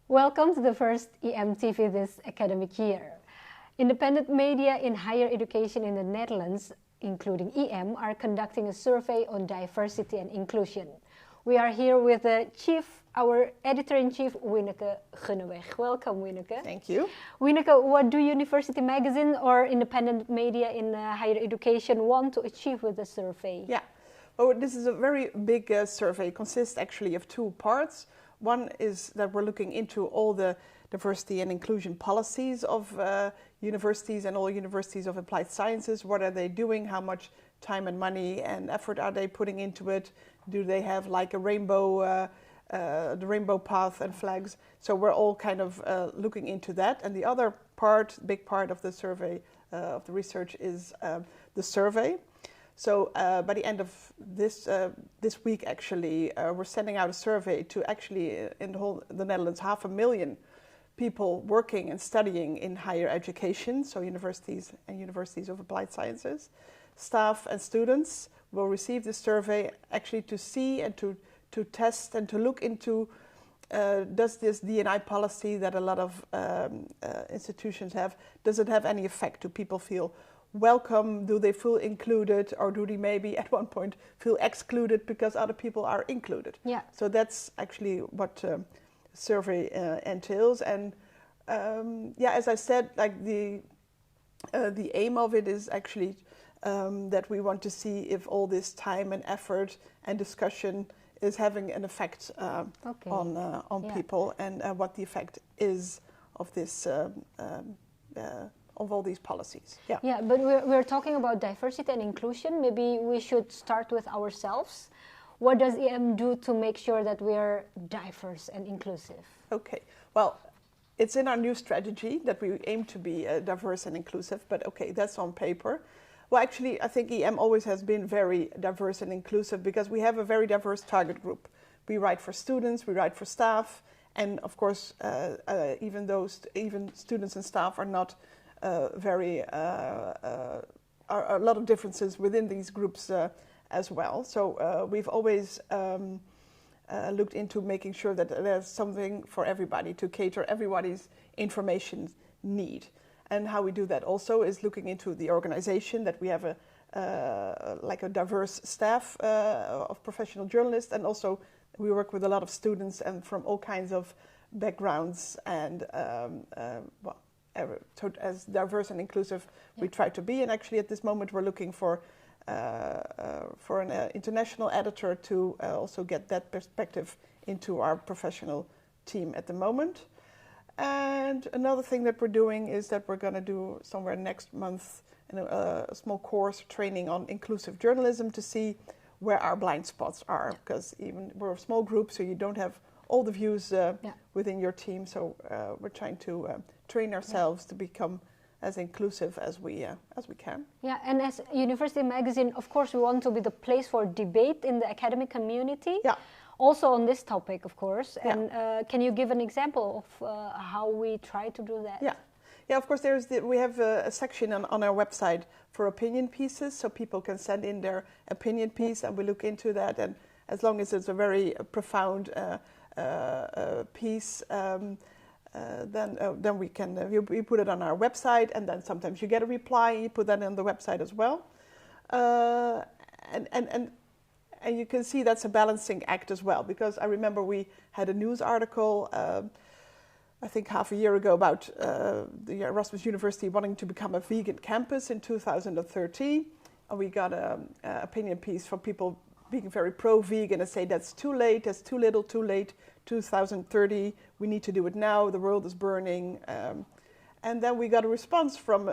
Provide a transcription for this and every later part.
Welcome to the first EMTV this academic year. Independent media in higher education in the Netherlands, including EM, are conducting a survey on diversity and inclusion. We are here with our editor-in-chief, Wieneke Gunneweg. Welcome, Wieneke. Thank you. Wieneke, what do University Magazine or independent media in higher education want to achieve with the survey? Yeah, well, this is a very big survey. It consists actually of two parts. One is that we're looking into all the diversity and inclusion policies of universities and all universities of applied sciences. What are they doing? How much time and money and effort are they putting into it? Do they have like a rainbow, the rainbow path and flags? So we're all kind of looking into that. And the other part, big part of the survey, of the research is the survey. So by the end of this week, actually, we're sending out a survey to actually, in the Netherlands, 500,000 people working and studying in higher education, so universities and universities of applied sciences. Staff and students will receive this survey actually to see and to test and to look into does this D&I policy that a lot of institutions have, does it have any effect? Do people feel welcome? Do they feel included, or do they maybe at one point feel excluded because other people are included? Yeah. So that's actually what the survey entails. And yeah, as I said, like the aim of it is actually that we want to see if all this time and effort and discussion is having an effect on people, and what the effect is of this. Of all these policies. Yeah. Yeah, but we're talking about diversity and inclusion. Maybe we should start with ourselves. What does EM do to make sure that we're diverse and inclusive? Okay, well, it's in our new strategy that we aim to be diverse and inclusive, but okay, that's on paper. Well, actually, I think EM always has been very diverse and inclusive because we have a very diverse target group. We write for students, we write for staff, and of course, even students and staff are not are a lot of differences within these groups as well. So we've always looked into making sure that there's something for everybody to cater everybody's information need. And how we do that also is looking into the organization, that we have a diverse staff of professional journalists, and also we work with a lot of students and from all kinds of backgrounds, and as diverse and inclusive we try to be. And actually at this moment we're looking for an international editor to also get that perspective into our professional team at the moment. And another thing that we're doing is that we're going to do somewhere next month a small course training on inclusive journalism to see where our blind spots are, because even we're a small group, so you don't have all the views within your team. So we're trying to train ourselves to become as inclusive as we can. Yeah, and as University Magazine, of course, we want to be the place for debate in the academic community. Yeah. Also on this topic, of course. Yeah. And can you give an example of how we try to do that? Yeah. Yeah, of course, we have a section on our website for opinion pieces, so people can send in their opinion piece, and we look into that. And as long as it's a very profound piece, then we can we put it on our website, and then sometimes you get a reply. You put that on the website as well, and you can see that's a balancing act as well. Because I remember we had a news article, I think half a year ago, about the Erasmus University wanting to become a vegan campus in 2013, and we got an opinion piece from people being very pro-vegan and say that's too late, that's too little, too late, 2030, we need to do it now, the world is burning. And then we got a response from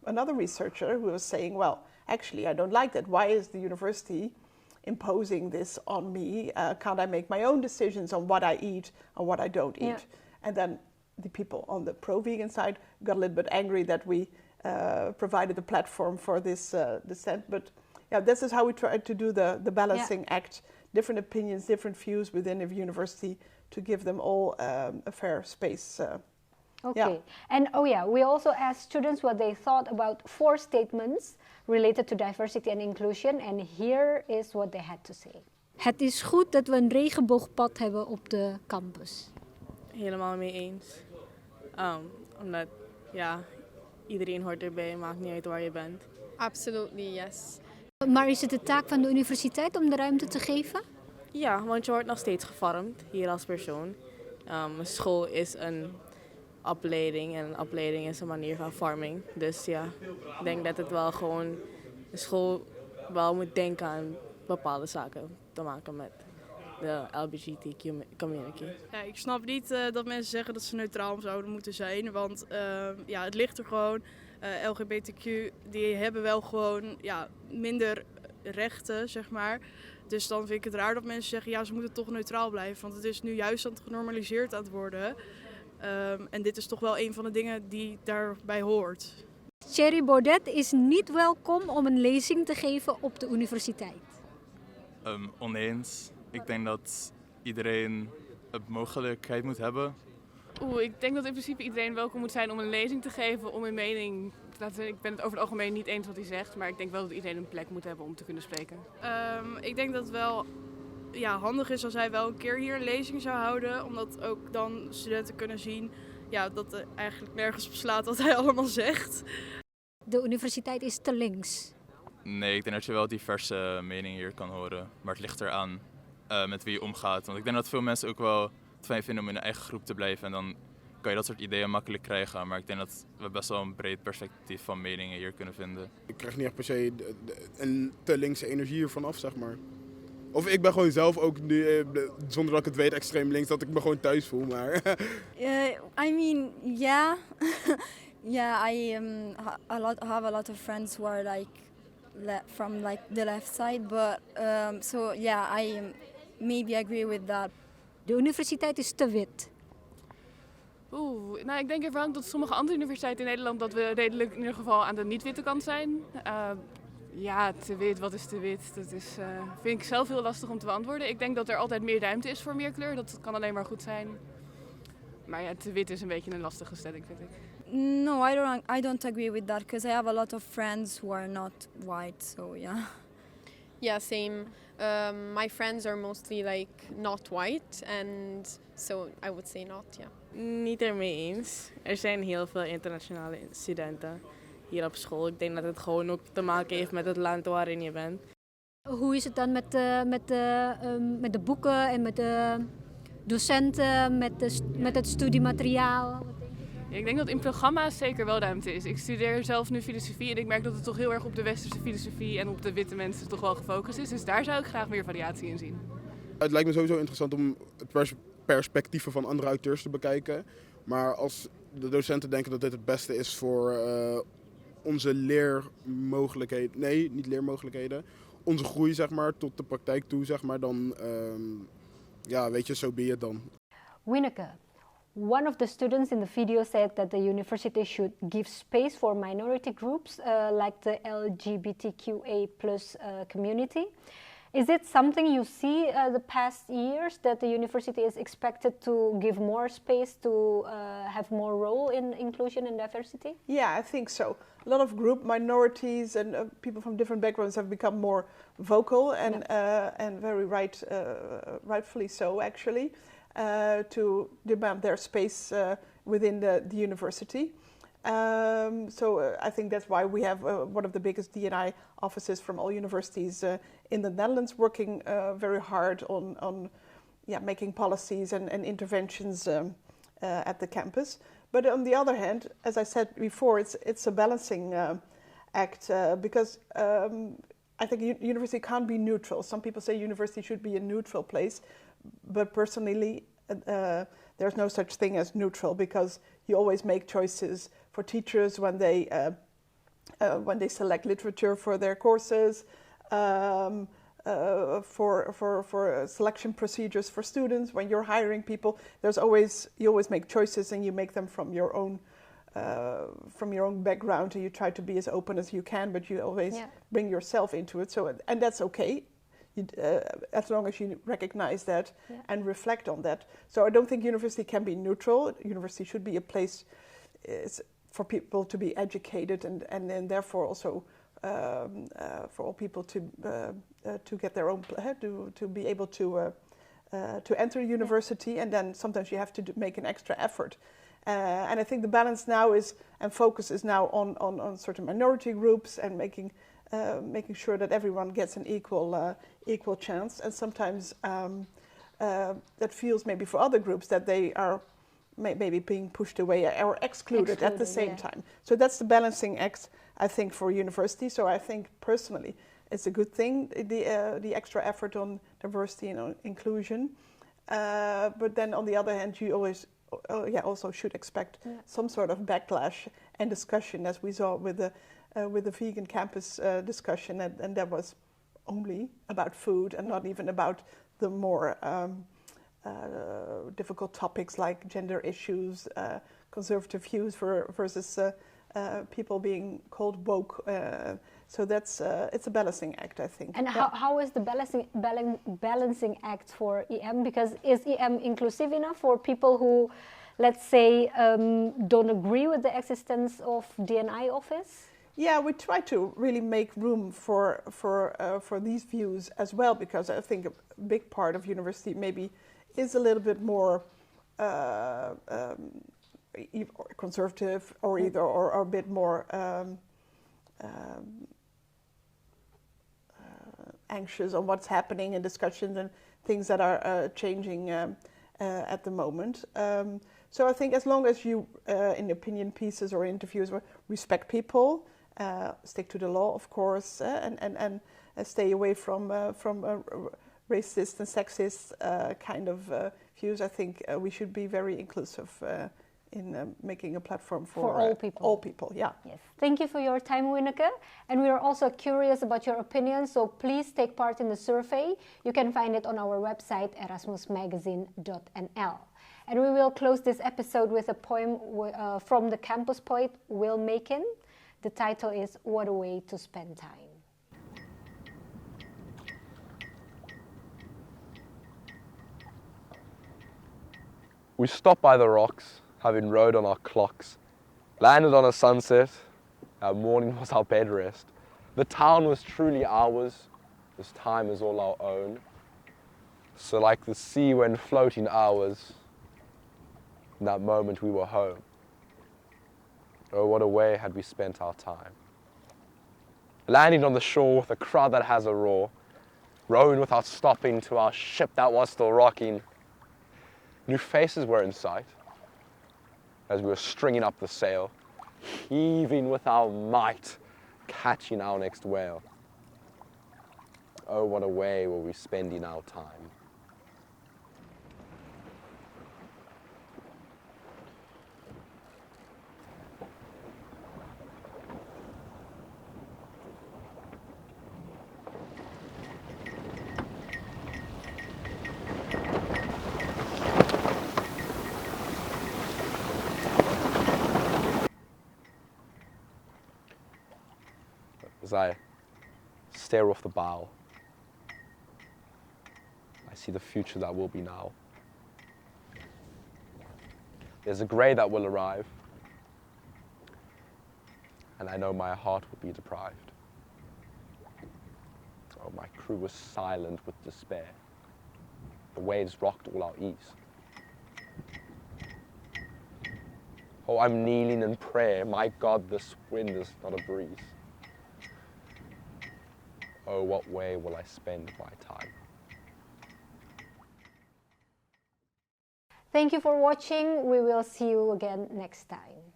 another researcher who was saying, well, actually, I don't like that. Why is the university imposing this on me? Can't I make my own decisions on what I eat and what I don't eat? Yeah. And then the people on the pro-vegan side got a little bit angry that we provided a platform for this dissent. But yeah, this is how we try to do the balancing act, different opinions, different views within a university, to give them all a fair space Okay. Yeah. And oh yeah, we also asked students what they thought about 4 statements related to diversity and inclusion. And here is what they had to say. Het is goed dat we een regenboogpad hebben op de campus. Helemaal mee eens. Omdat, ja, iedereen hoort erbij, maakt niet uit waar je bent. Absolutely, yes. Maar is het de taak van de universiteit om de ruimte te geven? Ja, want je wordt nog steeds gevormd, hier als persoon. School is een opleiding en een opleiding is een manier van vorming. Dus ja, ik denk dat het wel gewoon, de school wel moet denken aan bepaalde zaken te maken met de LGBTQ community. Ja, ik snap niet dat mensen zeggen dat ze neutraal zouden moeten zijn, want ja, het ligt er gewoon. LGBTQ die hebben wel gewoon minder rechten, zeg maar. Dus dan vind ik het raar dat mensen zeggen, ja, ze moeten toch neutraal blijven. Want het is nu juist aan het genormaliseerd aan het worden. En dit is toch wel een van de dingen die daarbij hoort. Thierry Baudet is niet welkom om een lezing te geven op de universiteit. Oneens. Ik denk dat iedereen een mogelijkheid moet hebben. Ik denk dat in principe iedereen welkom moet zijn om een lezing te geven, om een mening te laten zien. Ik ben het over het algemeen niet eens wat hij zegt, maar ik denk wel dat iedereen een plek moet hebben om te kunnen spreken. Ik denk dat het wel handig is als hij wel een keer hier een lezing zou houden, omdat ook dan studenten kunnen zien dat het eigenlijk nergens op slaat wat hij allemaal zegt. De universiteit is te links. Nee, ik denk dat je wel diverse meningen hier kan horen. Maar het ligt eraan met wie je omgaat. Want ik denk dat veel mensen ook wel het fijn vinden om in een eigen groep te blijven. En dan kan je dat soort ideeën makkelijk krijgen. Maar ik denk dat we best wel een breed perspectief van meningen hier kunnen vinden. Ik krijg niet echt per se een te linkse energie hiervan af, zeg maar. Of ik ben gewoon zelf ook nu, zonder dat ik het weet, extreem links, dat ik me gewoon thuis voel. Maar I mean, yeah. Yeah, I have a lot of friends who are from the left side, but so yeah, I maybe agree with that. De universiteit is te wit. Nou, ik denk ervan dat sommige andere universiteiten in Nederland dat we redelijk in ieder geval aan de niet-witte kant zijn. Ja, te wit, wat is te wit? Dat is, vind ik zelf heel lastig om te beantwoorden. Ik denk dat er altijd meer ruimte is voor meer kleur. Dat kan alleen maar goed zijn. Maar ja, te wit is een beetje een lastige stelling, vind ik. No, I don't agree with that because I have a lot of friends who are not white, so yeah. Yeah, same. My friends are mostly not white, and so I would say not, yeah. Niet ermee eens. Er zijn heel veel internationale studenten hier op school. Ik denk dat het gewoon ook te maken heeft met het land waarin je bent. Hoe is het dan met de boeken en met de docenten, met het studiemateriaal? Ik denk dat in programma's zeker wel ruimte is. Ik studeer zelf nu filosofie en ik merk dat het toch heel erg op de westerse filosofie en op de witte mensen toch wel gefocust is. Dus daar zou ik graag meer variatie in zien. het lijkt me sowieso interessant om het perspectieven van andere auteurs te bekijken. Maar als de docenten denken dat dit het beste is voor onze leermogelijkheden, nee, niet leermogelijkheden, onze groei zeg maar, tot de praktijk toe, zeg maar, dan ja, weet je, so be it dan. Wieneke, one of the students in the video said that the university should give space for minority groups like the LGBTQA+ community. Is it something you see the past years, that the university is expected to give more space to have more role in inclusion and diversity? Yeah, I think so. A lot of group minorities and people from different backgrounds have become more vocal and and very rightfully so actually, to demand their space within the university. I think that's why we have one of the biggest D&I offices from all universities in the Netherlands, working very hard on making policies and interventions at the campus. But on the other hand, as I said before, it's a balancing act because I think university can't be neutral. Some people say university should be a neutral place, but personally, there's no such thing as neutral, because you always make choices for teachers when they select literature for their courses, for selection procedures for students. When you're hiring people, you always make choices, and you make them from your own background, and you try to be as open as you can, but you always bring yourself into it. And that's okay. as long as you recognize that and reflect on that. So I don't think university can be neutral. University should be a place for people to be educated and then therefore also for all people to get their own to be able to enter university, and then sometimes you have to make an extra effort. And I think the balance now is and focus is now on certain minority groups and making sure that everyone gets an equal chance. And sometimes that feels maybe for other groups that they are maybe being pushed away or excluded at the same time. So that's the balancing act, I think, for university. So I think personally it's a good thing, the extra effort on diversity and inclusion. But then on the other hand, you always also should expect some sort of backlash and discussion, as we saw with the vegan campus discussion, and that was only about food and not even about the more difficult topics like gender issues, conservative views versus people being called woke. So that's it's a balancing act, I think. And how is the balancing act for EM? Because is EM inclusive enough for people who, let's say, don't agree with the existence of D&I office? Yeah, we try to really make room for these views as well, because I think a big part of university maybe is a little bit more conservative or a bit more anxious on what's happening in discussions and things that are changing at the moment. So I think as long as you, in opinion pieces or interviews, respect people, stick to the law, of course, and stay away from racist and sexist kind of views, I think we should be very inclusive in making a platform for all people. All people, yeah. Yes. Thank you for your time, Wieneke. And we are also curious about your opinion, so please take part in the survey. You can find it on our website, erasmusmagazine.nl. And we will close this episode with a poem from the campus poet Will Macon. The title is What a Way to Spend Time. We stopped by the rocks, having rode on our clocks, landed on a sunset, our morning was our bed rest. The town was truly ours, this time is all our own. So like the sea when floating hours, in that moment we were home. Oh, what a way had we spent our time. Landing on the shore with a crowd that has a roar, rowing without stopping to our ship that was still rocking. New faces were in sight as we were stringing up the sail, heaving with our might, catching our next whale. Oh, what a way were we spending our time. As I stare off the bow, I see the future that will be now. There's a grey that will arrive, and I know my heart will be deprived. Oh, my crew was silent with despair. The waves rocked all our ease. Oh, I'm kneeling in prayer. My God, this wind is not a breeze. Oh, what way will I spend my time? Thank you for watching. We will see you again next time.